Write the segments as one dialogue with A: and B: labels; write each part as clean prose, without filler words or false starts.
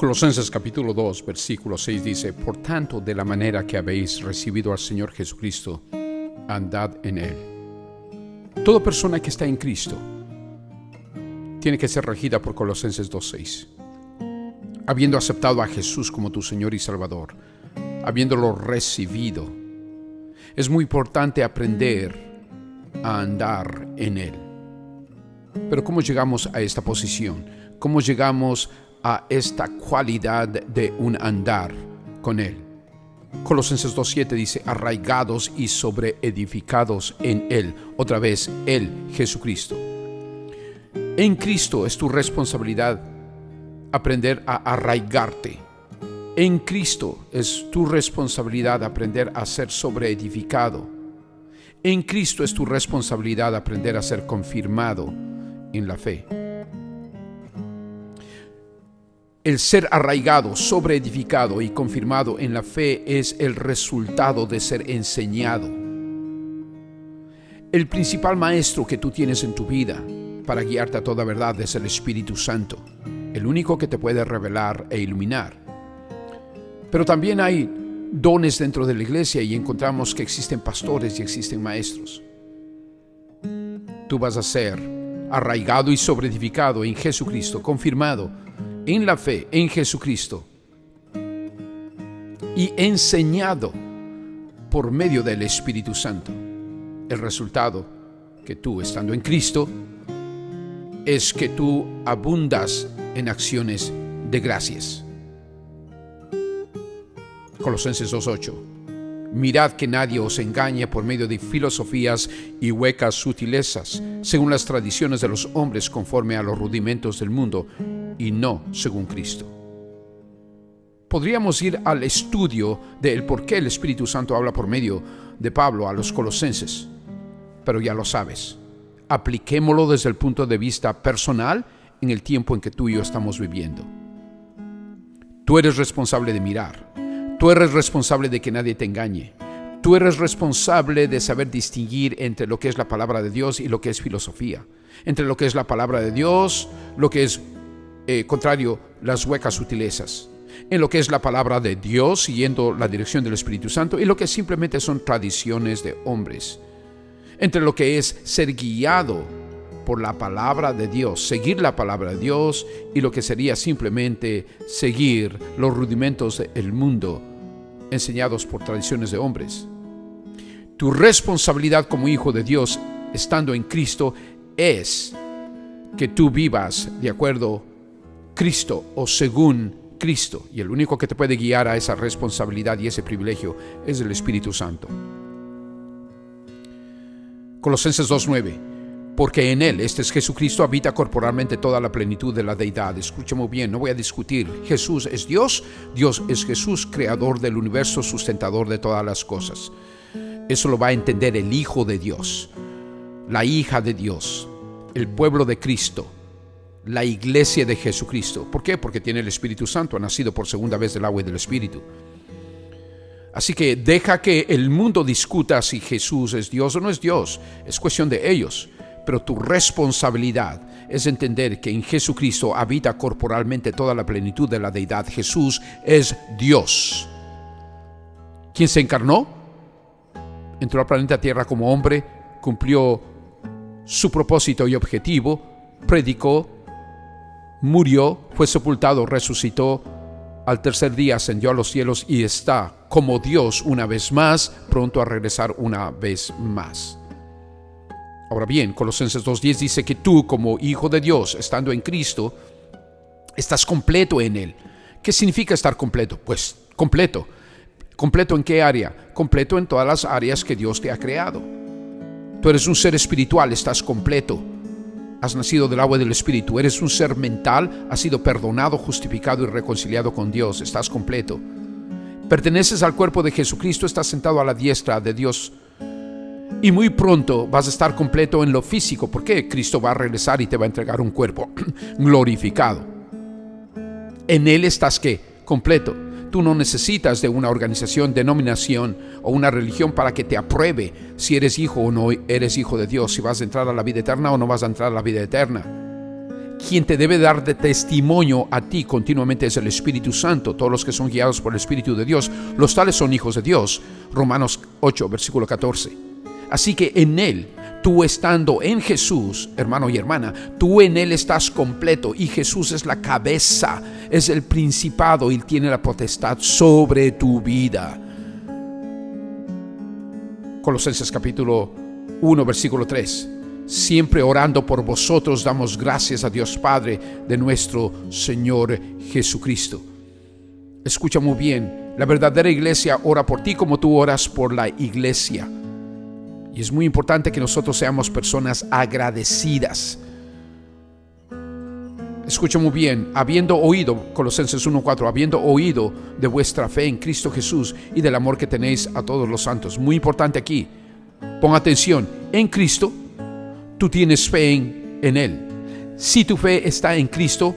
A: Colosenses capítulo 2, versículo 6 dice: Por tanto, de la manera que habéis recibido al Señor Jesucristo, andad en Él. Toda persona que está en Cristo tiene que ser regida por Colosenses 2:6. Habiendo aceptado a Jesús como tu Señor y Salvador, habiéndolo recibido, es muy importante aprender a andar en Él. Pero ¿cómo llegamos a esta posición? ¿Cómo llegamos a esta cualidad de un andar con Él? Colosenses 2:7 dice: arraigados y sobreedificados en Él. Otra vez, Él, Jesucristo. En Cristo es tu responsabilidad aprender a arraigarte. En Cristo es tu responsabilidad aprender a ser sobreedificado. En Cristo es tu responsabilidad aprender a ser confirmado en la fe. El ser arraigado, sobreedificado y confirmado en la fe es el resultado de ser enseñado. El principal maestro que tú tienes en tu vida para guiarte a toda verdad es el Espíritu Santo, el único que te puede revelar e iluminar. Pero también hay dones dentro de la iglesia y encontramos que existen pastores y existen maestros. Tú vas a ser arraigado y sobreedificado en Jesucristo, confirmado en la fe en Jesucristo y enseñado por medio del Espíritu Santo. El resultado que tú, estando en Cristo, es que tú abundas en acciones de gracias. Colosenses 2:8. Mirad que nadie os engañe por medio de filosofías y huecas sutilezas, según las tradiciones de los hombres, conforme a los rudimentos del mundo, y no según Cristo. Podríamos ir al estudio del por qué el Espíritu Santo habla por medio de Pablo a los colosenses, pero ya lo sabes. Apliquémoslo desde el punto de vista personal en el tiempo en que tú y yo estamos viviendo. Tú eres responsable de mirar. Tú eres responsable de que nadie te engañe. Tú eres responsable de saber distinguir entre lo que es la palabra de Dios y lo que es filosofía. Entre lo que es la palabra de Dios, lo que es contrario, las huecas sutilezas. En lo que es la palabra de Dios, siguiendo la dirección del Espíritu Santo, y lo que simplemente son tradiciones de hombres. Entre lo que es ser guiado por la palabra de Dios, seguir la palabra de Dios, y lo que sería simplemente seguir los rudimentos del mundo enseñados por tradiciones de hombres. Tu responsabilidad como hijo de Dios, estando en Cristo, es que tú vivas de acuerdo a Cristo o según Cristo, y el único que te puede guiar a esa responsabilidad y ese privilegio es el Espíritu Santo. Colosenses 2:9. Porque en Él, este es Jesucristo, habita corporalmente toda la plenitud de la deidad. Escúchame bien, no voy a discutir. Jesús es Dios, Dios es Jesús, creador del universo, sustentador de todas las cosas. Eso lo va a entender el Hijo de Dios, la hija de Dios, el pueblo de Cristo, la iglesia de Jesucristo. ¿Por qué? Porque tiene el Espíritu Santo, ha nacido por segunda vez del agua y del Espíritu. Así que deja que el mundo discuta si Jesús es Dios o no es Dios. Es cuestión de ellos. Pero tu responsabilidad es entender que en Jesucristo habita corporalmente toda la plenitud de la deidad. Jesús es Dios. ¿Quién se encarnó? Entró al planeta Tierra como hombre, cumplió su propósito y objetivo, predicó, murió, fue sepultado, resucitó, al tercer día ascendió a los cielos y está como Dios una vez más, pronto a regresar una vez más. Ahora bien, Colosenses 2:10 dice que tú, como hijo de Dios, estando en Cristo, estás completo en Él. ¿Qué significa estar completo? Pues completo. ¿Completo en qué área? Completo en todas las áreas que Dios te ha creado. Tú eres un ser espiritual, estás completo. Has nacido del agua y del Espíritu. Eres un ser mental, has sido perdonado, justificado y reconciliado con Dios. Estás completo. Perteneces al cuerpo de Jesucristo, estás sentado a la diestra de Dios. Y muy pronto vas a estar completo en lo físico, porque Cristo va a regresar y te va a entregar un cuerpo glorificado. En Él estás ¿qué? Completo. Tú no necesitas de una organización, denominación o una religión para que te apruebe si eres hijo o no eres hijo de Dios, si vas a entrar a la vida eterna o no vas a entrar a la vida eterna. quien te debe dar de testimonio a ti continuamente es el Espíritu Santo. Todos los que son guiados por el Espíritu de Dios, los tales son hijos de Dios. Romanos 8, versículo 14. Así que en Él, tú estando en Jesús, hermano y hermana, tú en Él estás completo y Jesús es la cabeza, es el principado y tiene la potestad sobre tu vida. Colosenses capítulo 1, versículo 3. Siempre orando por vosotros damos gracias a Dios Padre de nuestro Señor Jesucristo. Escucha muy bien, la verdadera iglesia ora por ti como tú oras por la iglesia. Y es muy importante que nosotros seamos personas agradecidas. Escucha muy bien, habiendo oído, Colosenses 1:4, habiendo oído de vuestra fe en Cristo Jesús y del amor que tenéis a todos los santos. Muy importante aquí, pon atención, en Cristo, tú tienes fe en Él. Si tu fe está en Cristo,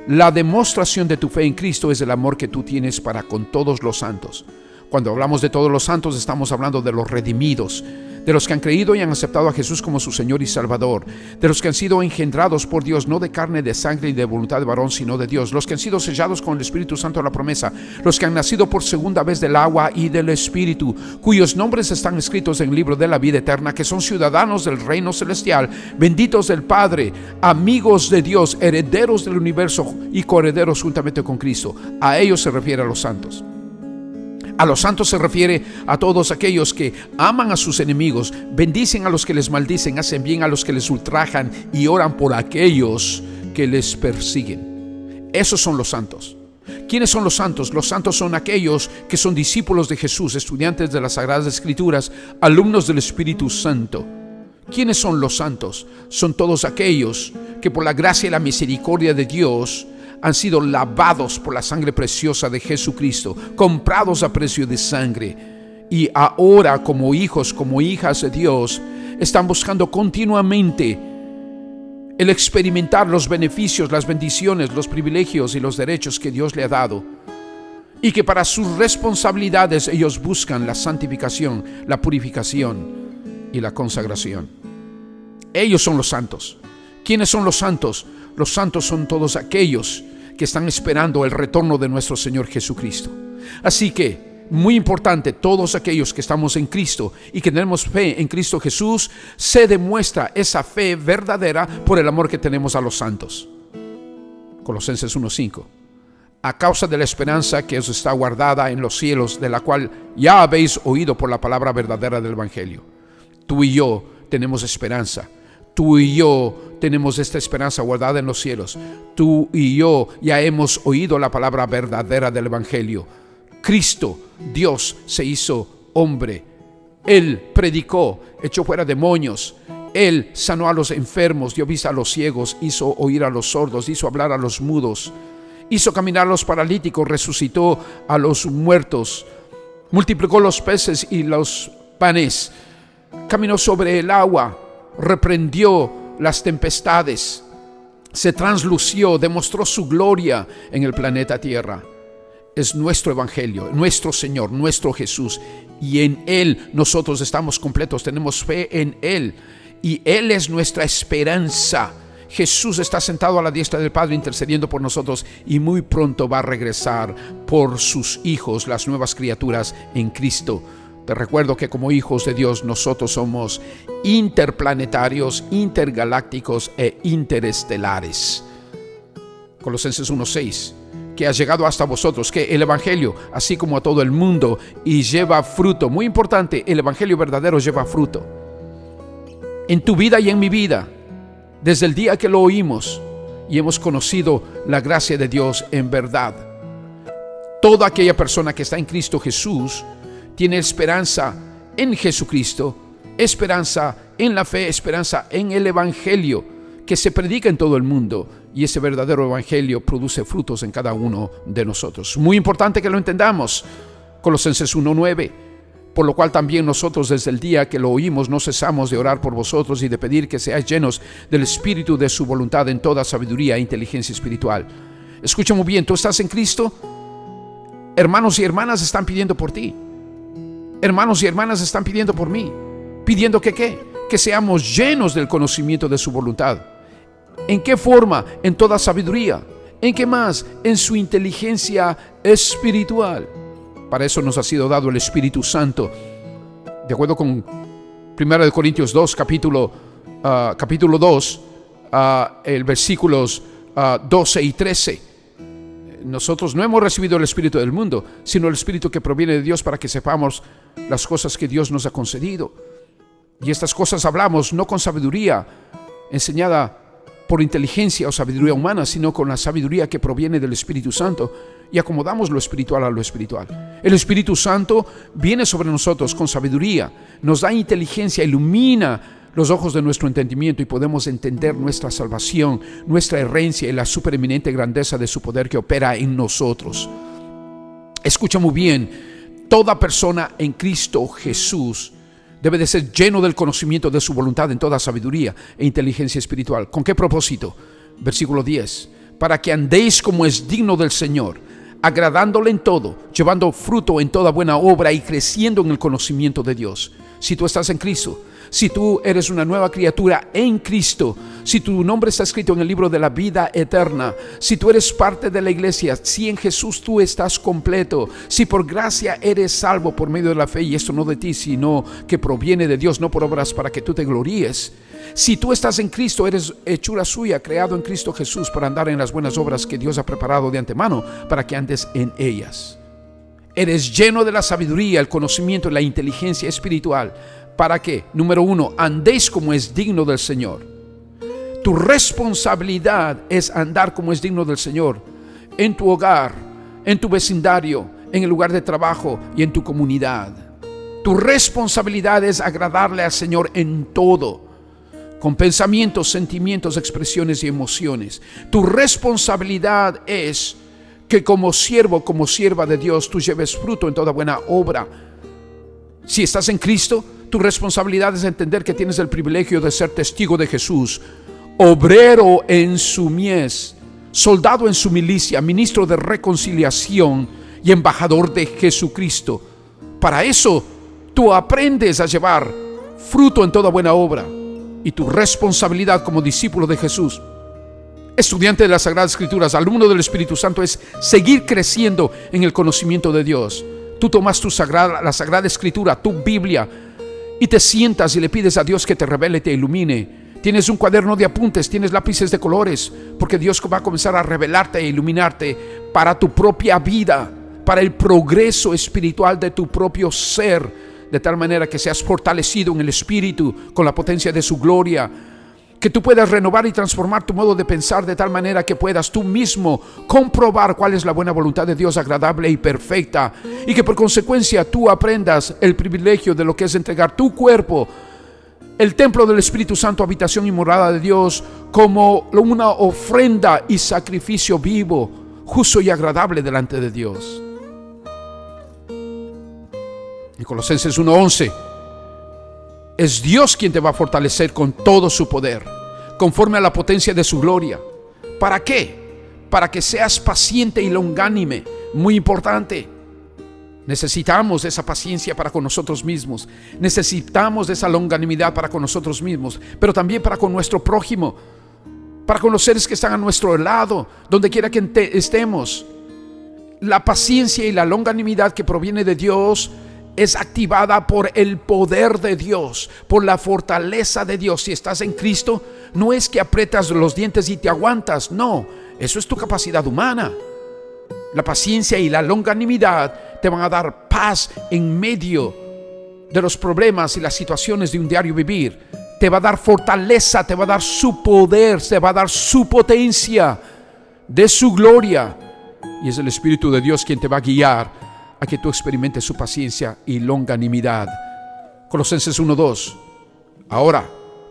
A: la demostración de tu fe en Cristo es el amor que tú tienes para con todos los santos. Cuando hablamos de todos los santos, estamos hablando de los redimidos, de los que han creído y han aceptado a Jesús como su Señor y Salvador, de los que han sido engendrados por Dios, no de carne, de sangre y de voluntad de varón, sino de Dios, los que han sido sellados con el Espíritu Santo de la promesa, los que han nacido por segunda vez del agua y del Espíritu, cuyos nombres están escritos en el libro de la vida eterna, que son ciudadanos del reino celestial, benditos del Padre, amigos de Dios, herederos del universo y coherederos juntamente con Cristo. A ellos se refiere a los santos. A los santos se refiere a todos aquellos que aman a sus enemigos, bendicen a los que les maldicen, hacen bien a los que les ultrajan y oran por aquellos que les persiguen. Esos son los santos. ¿Quiénes son los santos? Los santos son aquellos que son discípulos de Jesús, estudiantes de las Sagradas Escrituras, alumnos del Espíritu Santo. ¿Quiénes son los santos? Son todos aquellos que por la gracia y la misericordia de Dios han sido lavados por la sangre preciosa de Jesucristo, comprados a precio de sangre, y ahora como hijos, como hijas de Dios, están buscando continuamente el experimentar los beneficios, las bendiciones, los privilegios y los derechos que Dios le ha dado, y que para sus responsabilidades ellos buscan la santificación, la purificación y la consagración. Ellos son los santos. ¿Quiénes son los santos? Los santos son todos aquellos que están esperando el retorno de nuestro Señor Jesucristo. Así que, muy importante, todos aquellos que estamos en Cristo y que tenemos fe en Cristo Jesús, se demuestra esa fe verdadera por el amor que tenemos a los santos. Colosenses 1:5. A causa de la esperanza que os está guardada en los cielos, de la cual ya habéis oído por la palabra verdadera del Evangelio. Tú y yo tenemos esperanza. Tú y yo tenemos esta esperanza guardada en los cielos. Tú y yo ya hemos oído la palabra verdadera del Evangelio. Cristo, Dios, se hizo hombre. Él predicó, echó fuera demonios. Él sanó a los enfermos, dio vista a los ciegos, hizo oír a los sordos, hizo hablar a los mudos, hizo caminar a los paralíticos, resucitó a los muertos, multiplicó los peces y los panes, caminó sobre el agua, reprendió las tempestades, se translució, demostró su gloria en el planeta Tierra. Es nuestro Evangelio, nuestro Señor, nuestro Jesús, y en Él nosotros estamos completos, tenemos fe en Él, y Él es nuestra esperanza. Jesús está sentado a la diestra del Padre intercediendo por nosotros, y muy pronto va a regresar por sus hijos, las nuevas criaturas en Cristo. Te recuerdo que como hijos de Dios nosotros somos interplanetarios, intergalácticos e interestelares. Colosenses 1:6, que ha llegado hasta vosotros, que el Evangelio, así como a todo el mundo, y lleva fruto. Muy importante, el Evangelio verdadero lleva fruto. En tu vida y en mi vida, desde el día que lo oímos y hemos conocido la gracia de Dios en verdad. Toda aquella persona que está en Cristo Jesús tiene esperanza en Jesucristo, esperanza en la fe, esperanza en el Evangelio que se predica en todo el mundo, y ese verdadero Evangelio produce frutos en cada uno de nosotros. Muy importante que lo entendamos. Colosenses 1:9, por lo cual también nosotros desde el día que lo oímos no cesamos de orar por vosotros y de pedir que seáis llenos del Espíritu de su voluntad en toda sabiduría e inteligencia espiritual. Escucha muy bien, tú estás en Cristo, hermanos y hermanas están pidiendo por ti. Hermanos y hermanas están pidiendo por mí, pidiendo que ¿qué? Que seamos llenos del conocimiento de su voluntad. ¿En qué forma? En toda sabiduría. ¿En qué más? En su inteligencia espiritual. Para eso nos ha sido dado el Espíritu Santo. De acuerdo con 1 Corintios 2, capítulo 2, el versículos 12 y 13. Nosotros no hemos recibido el Espíritu del mundo, sino el Espíritu que proviene de Dios, para que sepamos las cosas que Dios nos ha concedido. Y estas cosas hablamos no con sabiduría enseñada por inteligencia o sabiduría humana, sino con la sabiduría que proviene del Espíritu Santo, y acomodamos lo espiritual a lo espiritual. El Espíritu Santo viene sobre nosotros con sabiduría, nos da inteligencia, ilumina los ojos de nuestro entendimiento, y podemos entender nuestra salvación, nuestra herencia y la supereminente grandeza de su poder que opera en nosotros. Escucha muy bien, toda persona en Cristo Jesús debe de ser lleno del conocimiento de su voluntad en toda sabiduría e inteligencia espiritual. ¿Con qué propósito? Versículo 10. Para que andéis como es digno del Señor, agradándole en todo, llevando fruto en toda buena obra y creciendo en el conocimiento de Dios. Si tú estás en Cristo, si tú eres una nueva criatura en Cristo, si tu nombre está escrito en el libro de la vida eterna, si tú eres parte de la iglesia, si en Jesús tú estás completo, si por gracia eres salvo por medio de la fe, y esto no de ti, sino que proviene de Dios, no por obras para que tú te gloríes. Si tú estás en Cristo, eres hechura suya, creado en Cristo Jesús para andar en las buenas obras que Dios ha preparado de antemano para que andes en ellas. Eres lleno de la sabiduría, el conocimiento y la inteligencia espiritual. ¿Para qué? Número 1, andéis como es digno del Señor. Tu responsabilidad es andar como es digno del Señor en tu hogar, en tu vecindario, en el lugar de trabajo y en tu comunidad. Tu responsabilidad es agradarle al Señor en todo, con pensamientos, sentimientos, expresiones y emociones. Tu responsabilidad es que como siervo, como sierva de Dios, tú lleves fruto en toda buena obra. Si estás en Cristo, tu responsabilidad es entender que tienes el privilegio de ser testigo de Jesús, obrero en su mies, soldado en su milicia, ministro de reconciliación y embajador de Jesucristo. Para eso, tú aprendes a llevar fruto en toda buena obra. Y tu responsabilidad como discípulo de Jesús, estudiante de las Sagradas Escrituras, alumno del Espíritu Santo, es seguir creciendo en el conocimiento de Dios. Tú tomas la Sagrada Escritura, tu Biblia, y te sientas y le pides a Dios que te revele, te ilumine. Tienes un cuaderno de apuntes, tienes lápices de colores, porque Dios va a comenzar a revelarte e iluminarte para tu propia vida, para el progreso espiritual de tu propio ser, de tal manera que seas fortalecido en el Espíritu con la potencia de su gloria, que tú puedas renovar y transformar tu modo de pensar de tal manera que puedas tú mismo comprobar cuál es la buena voluntad de Dios, agradable y perfecta, y que por consecuencia tú aprendas el privilegio de lo que es entregar tu cuerpo, el templo del Espíritu Santo, habitación y morada de Dios, como una ofrenda y sacrificio vivo, justo y agradable delante de Dios. En Colosenses 1:11, es Dios quien te va a fortalecer con todo su poder, conforme a la potencia de su gloria. ¿Para qué? Para que seas paciente y longánime. Muy importante. Necesitamos esa paciencia para con nosotros mismos. Necesitamos esa longanimidad para con nosotros mismos, pero también para con nuestro prójimo, para con los seres que están a nuestro lado, donde quiera que estemos. La paciencia y la longanimidad que proviene de Dios es activada por el poder de Dios, por la fortaleza de Dios. Si estás en Cristo, no es que aprietas los dientes y te aguantas, no, eso es tu capacidad humana. La paciencia y la longanimidad te van a dar paz en medio de los problemas y las situaciones de un diario vivir. Te va a dar fortaleza, te va a dar su poder, te va a dar su potencia de su gloria. Y es el Espíritu de Dios quien te va a guiar a que tú experimentes su paciencia y longanimidad. Colosenses 1:2. Ahora,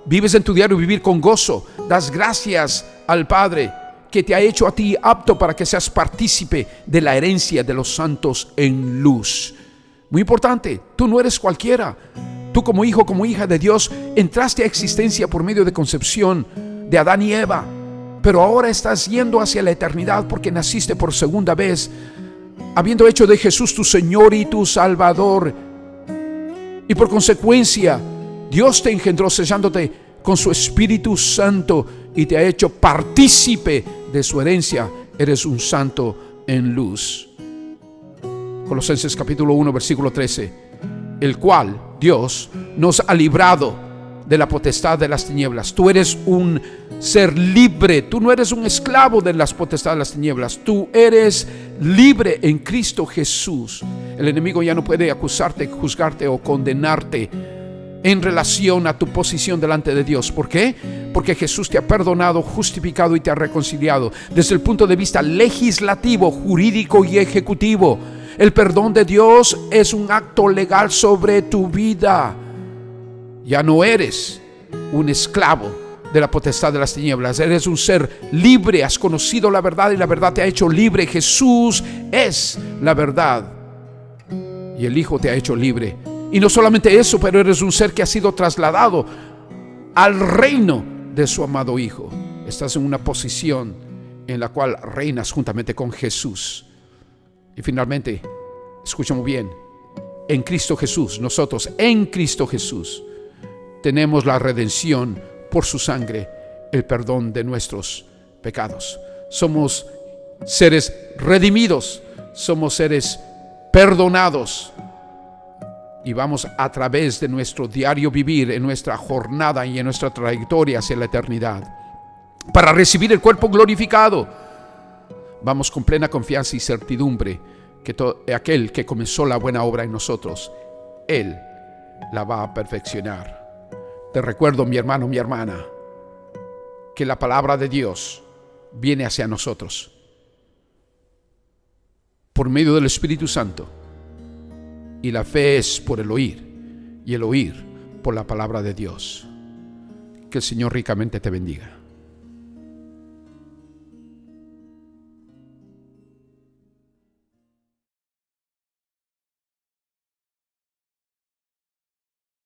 A: vives en tu diario vivir con gozo. Das gracias al Padre que te ha hecho a ti apto para que seas partícipe de la herencia de los santos en luz. Muy importante, tú no eres cualquiera. Tú como hijo, como hija de Dios, entraste a existencia por medio de concepción de Adán y Eva. Pero ahora estás yendo hacia la eternidad porque naciste por segunda vez, habiendo hecho de Jesús tu Señor y tu Salvador. Y por consecuencia, Dios te engendró sellándote con su Espíritu Santo y te ha hecho partícipe de su herencia. Eres un santo en luz. Colosenses capítulo 1 versículo 13. El cual Dios nos ha librado de la potestad de las tinieblas. Tú eres un ser libre. Tú no eres un esclavo de las potestades de las tinieblas. Tú eres libre en Cristo Jesús. El enemigo ya no puede acusarte, juzgarte o condenarte en relación a tu posición delante de Dios. ¿Por qué? Porque Jesús te ha perdonado, justificado y te ha reconciliado. Desde el punto de vista legislativo, jurídico y ejecutivo, el perdón de Dios es un acto legal sobre tu vida. Ya no eres un esclavo de la potestad de las tinieblas. Eres un ser libre. Has conocido la verdad y la verdad te ha hecho libre. Jesús es la verdad y el Hijo te ha hecho libre. Y no solamente eso, pero eres un ser que ha sido trasladado al reino de su amado Hijo. Estás en una posición en la cual reinas juntamente con Jesús. Y finalmente, escucha muy bien, en Cristo Jesús, nosotros en Cristo Jesús tenemos la redención por su sangre, el perdón de nuestros pecados. Somos seres redimidos, somos seres perdonados. Y vamos a través de nuestro diario vivir, en nuestra jornada y en nuestra trayectoria hacia la eternidad, para recibir el cuerpo glorificado. Vamos con plena confianza y certidumbre que aquel que comenzó la buena obra en nosotros, Él la va a perfeccionar. Te recuerdo, mi hermano, mi hermana, que la palabra de Dios viene hacia nosotros por medio del Espíritu Santo. Y la fe es por el oír, y el oír por la palabra de Dios. Que el Señor ricamente te bendiga.